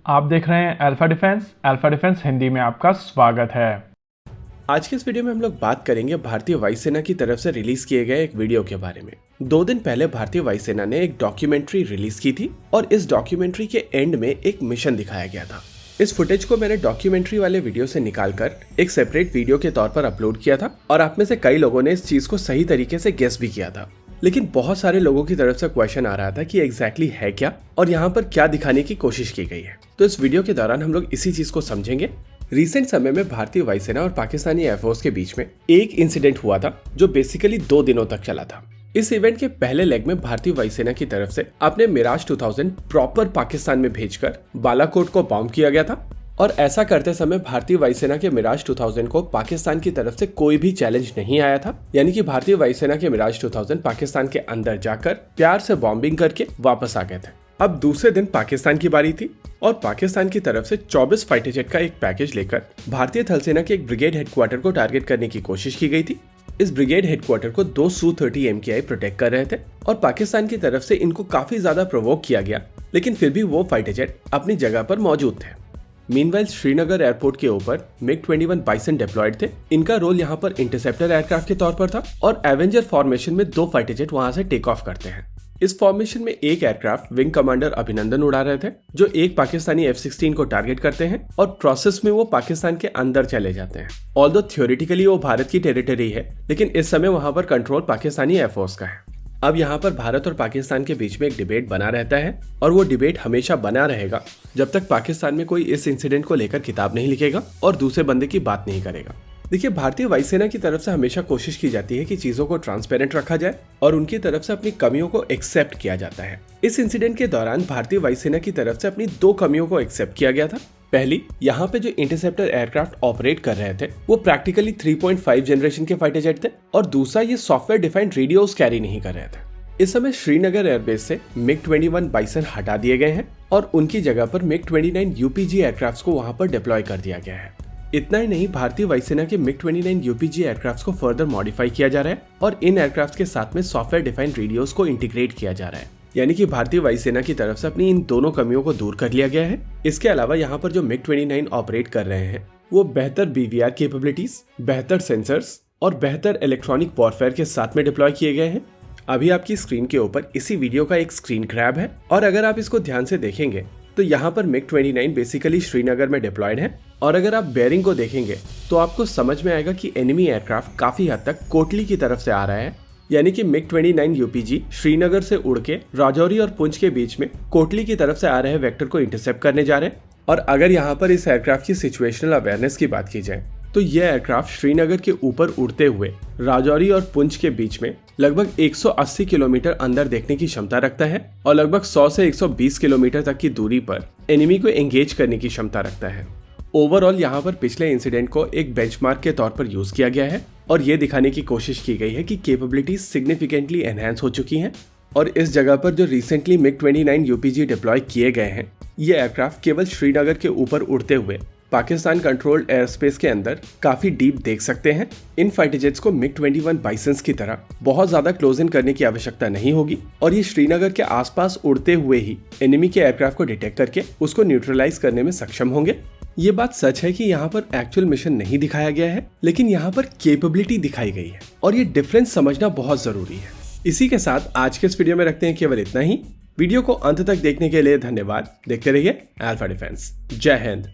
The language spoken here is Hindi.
आप देख रहे हैं अल्फा डिफेंस हिंदी में आपका स्वागत है। आज के इस वीडियो में हम लोग बात करेंगे भारतीय वायुसेना की तरफ से रिलीज किए गए एक वीडियो के बारे में। 2 दिन पहले भारतीय वायुसेना ने एक डॉक्यूमेंट्री रिलीज की थी और इस डॉक्यूमेंट्री के एंड में एक मिशन दिखाया गया था। इस फुटेज को मैंने डॉक्यूमेंट्री वाले वीडियो से निकालकर एक सेपरेट वीडियो के तौर पर अपलोड किया था और आप में से कई लोगों ने इस चीज को सही तरीके से गेस भी किया था। लेकिन बहुत सारे लोगों की तरफ से क्वेश्चन आ रहा था कि एग्जैक्टली है क्या और यहाँ पर क्या दिखाने की कोशिश की गई है। तो इस वीडियो के दौरान हम लोग इसी चीज को समझेंगे। रिसेंट समय में भारतीय वायुसेना और पाकिस्तानी एयरफोर्स के बीच में एक इंसिडेंट हुआ था जो बेसिकली 2 दिनों तक चला था। इस इवेंट के पहले लेग में भारतीय वायुसेना की तरफ से अपने मिराज 2000 प्रॉपर पाकिस्तान में भेजकर बालाकोट को बॉम्ब किया गया था और ऐसा करते समय भारतीय वायुसेना के मिराज 2000 को पाकिस्तान की तरफ से कोई भी चैलेंज नहीं आया था। यानी कि भारतीय वायुसेना के मिराज 2000 पाकिस्तान के अंदर जाकर प्यार से बॉम्बिंग करके वापस आ गए थे। अब दूसरे दिन पाकिस्तान की बारी थी और पाकिस्तान की तरफ से 24 फाइटर जेट का एक पैकेज लेकर भारतीय थल सेना के एक ब्रिगेड हेडक्वार्टर को टारगेट करने की कोशिश की गई थी। इस ब्रिगेड हेडक्वार्टर को 2 Su-30 MKI प्रोटेक्ट कर रहे थे और पाकिस्तान की तरफ से इनको काफी ज्यादा प्रोवोक किया गया, लेकिन फिर भी वो फाइटर जेट अपनी जगह पर मौजूद थे। मीनवाइल श्रीनगर एयरपोर्ट के ऊपर MiG-21 बाइसन डिप्लॉयड थे। इनका रोल यहाँ पर इंटरसेप्टर एयरक्राफ्ट के तौर पर था और एवेंजर फॉर्मेशन में 2 फाइटर जेट वहां से टेक ऑफ करते हैं। इस फॉर्मेशन में एक एयरक्राफ्ट विंग कमांडर अभिनंदन उड़ा रहे थे जो एक पाकिस्तानी F-16 को टारगेट करते हैं और प्रोसेस में वो पाकिस्तान के अंदर चले जाते हैं। ऑल्दो थ्योरेटिकली वो भारत की टेरिटरी है, लेकिन इस समय वहां पर कंट्रोल पाकिस्तानी एयरफोर्स का है। अब यहाँ पर भारत और पाकिस्तान के बीच में एक डिबेट बना रहता है और वो डिबेट हमेशा बना रहेगा जब तक पाकिस्तान में कोई इस इंसिडेंट को लेकर किताब नहीं लिखेगा और दूसरे बंदे की बात नहीं करेगा। देखिए, भारतीय वायुसेना की तरफ से हमेशा कोशिश की जाती है कि चीजों को ट्रांसपेरेंट रखा जाए और उनकी तरफ से अपनी कमियों को एक्सेप्ट किया जाता है। इस इंसिडेंट के दौरान भारतीय वायुसेना की तरफ से अपनी 2 कमियों को एक्सेप्ट किया गया था। पहली, यहाँ पे जो इंटरसेप्टर एयरक्राफ्ट ऑपरेट कर रहे थे वो प्रैक्टिकली 3.5 जनरेशन के फाइटर जेट थे और दूसरा, ये सॉफ्टवेयर डिफाइंड रेडियोस कैरी नहीं कर रहे थे। इस समय श्रीनगर एयरबेस से MiG-21 बाइसन हटा दिए गए हैं और उनकी जगह पर MiG-29 UPG एयरक्राफ्ट को वहां पर डिप्लॉय कर दिया गया है। इतना ही नहीं, भारतीय वायुसेना के MiG-29 UPG एयरक्राफ्ट को फर्दर मॉडिफाई किया जा रहा है और इन एयरक्राफ्ट के साथ में सॉफ्टवेयर डिफाइंड रेडियोस को इंटीग्रेट किया जा रहा है। यानी कि भारतीय वायुसेना की तरफ से अपनी इन दोनों कमियों को दूर कर लिया गया है। इसके अलावा यहाँ पर जो MiG-29 ऑपरेट कर रहे हैं वो बेहतर BVR कैपेबिलिटीज, बेहतर सेंसर्स और बेहतर इलेक्ट्रॉनिक वॉरफेयर के साथ में डिप्लॉय किए गए हैं। अभी आपकी स्क्रीन के ऊपर इसी वीडियो का एक स्क्रीन ग्रैब है और अगर आप इसको ध्यान से देखेंगे तो यहाँ पर MiG-29 बेसिकली श्रीनगर में डिप्लॉयड है और अगर आप बेयरिंग को देखेंगे तो आपको समझ में आएगा कि एनिमी एयरक्राफ्ट काफी हद तक कोटली की तरफ से आ रहा है। यानी कि MiG-29 UPG श्रीनगर से उड़ के राजौरी और पुंछ के बीच में कोटली की तरफ से आ रहे वेक्टर को इंटरसेप्ट करने जा रहे हैं। और अगर यहाँ पर इस एयरक्राफ्ट की सिचुएशनल अवेयरनेस की बात की जाए तो यह एयरक्राफ्ट श्रीनगर के ऊपर उड़ते हुए राजौरी और पुंछ के बीच में लगभग 180 किलोमीटर अंदर देखने की क्षमता रखता है और लगभग 100 से 120 किलोमीटर तक की दूरी पर एनिमी को एंगेज करने की क्षमता रखता है। ओवरऑल यहाँ पर पिछले इंसिडेंट को एक बेंचमार्क के तौर पर यूज किया गया है और ये दिखाने की कोशिश की गई है कि कैपेबिलिटीज सिग्निफिकेंटली एनहांस हो चुकी हैं और इस जगह पर जो रिसेंटली MiG-29 UPG डिप्लॉय किए गए हैं ये एयरक्राफ्ट केवल श्रीनगर के ऊपर उड़ते हुए पाकिस्तान कंट्रोल्ड एयर स्पेस के अंदर काफी डीप देख सकते हैं। इन फाइटर जेट्स को MiG-21 बाइसन्स की तरह बहुत ज्यादा क्लोज इन करने की आवश्यकता नहीं होगी और ये श्रीनगर के आसपास उड़ते हुए ही एनिमी के एयरक्राफ्ट को डिटेक्ट करके उसको न्यूट्रलाइज करने में सक्षम होंगे। ये बात सच है कि यहाँ पर एक्चुअल मिशन नहीं दिखाया गया है, लेकिन यहाँ पर कैपेबिलिटी दिखाई गई है और ये डिफरेंस समझना बहुत जरूरी है। इसी के साथ आज के इस वीडियो में रखते हैं केवल इतना ही। वीडियो को अंत तक देखने के लिए धन्यवाद। देखते रहिए अल्फा डिफेंस। जय हिंद।